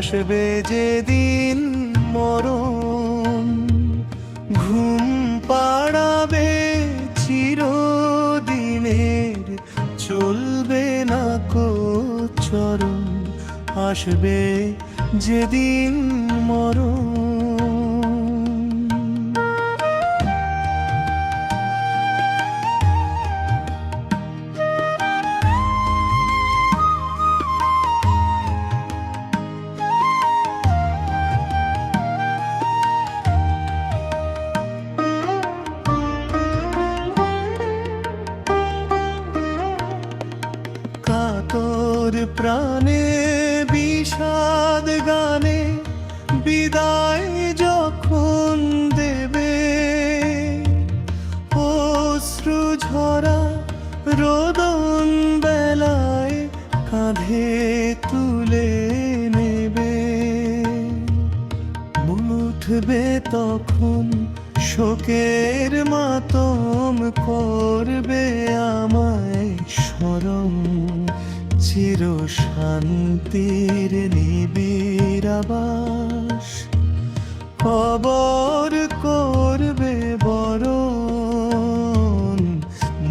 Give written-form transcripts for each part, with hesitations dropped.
আসবে যেদিন মরণ, ঘুম পাড়াবে চিরদিনের, চলবে না কো চরণ। আসবে যেদিন মরণ। কাতর প্রাণে বিষাদ গানে বিদায় যখন দেবে, অশ্রু ঝরা রোদন বেলায় কাঁধে তুলে নেবে। উঠবে তখন শোকের মাতম, করবে আমায় স্মরণ, চির শান্তির নিবিড় আবাস। কবর করবে বরণ,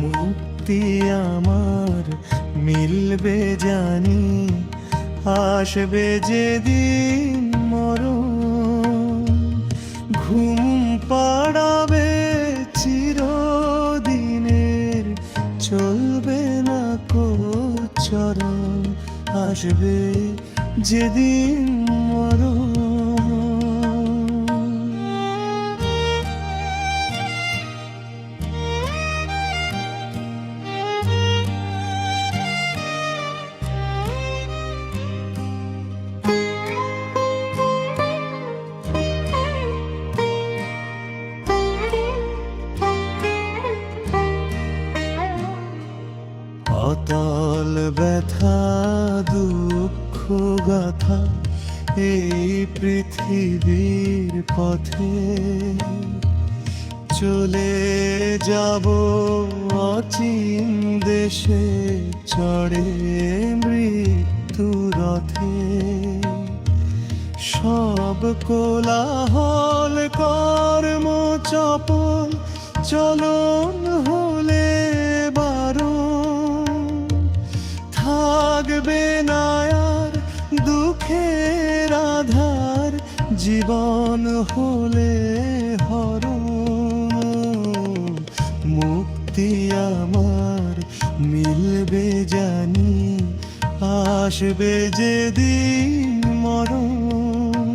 মুক্তি আমার মিলবে জানি। আসবে যেদিন মরণ, ঘুম পাড়াবে চিরদিনের, চলবে না কো চরণ। আসবে যেদিন মরণ। অতল ব্যথা দুঃখ গাথা এই পৃথিবীর পথে, চলে যাব অচিন দেশে, চড়ে মৃত্যু রথে। সব কোলাহল কর্ম চপল, চলন হলে বারণ। থাকবে না আর দুঃখের আধার, জীবন হলে হরণ। মুক্তি আমার মিলবে জানি। আসবে যেদিন মরণ,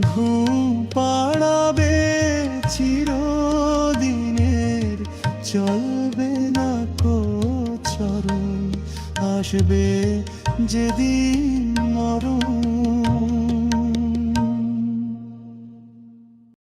ঘুম পাড়াবে চিরদিনের, চলবে না কো চরণ। আসবে যেদিন মরণ।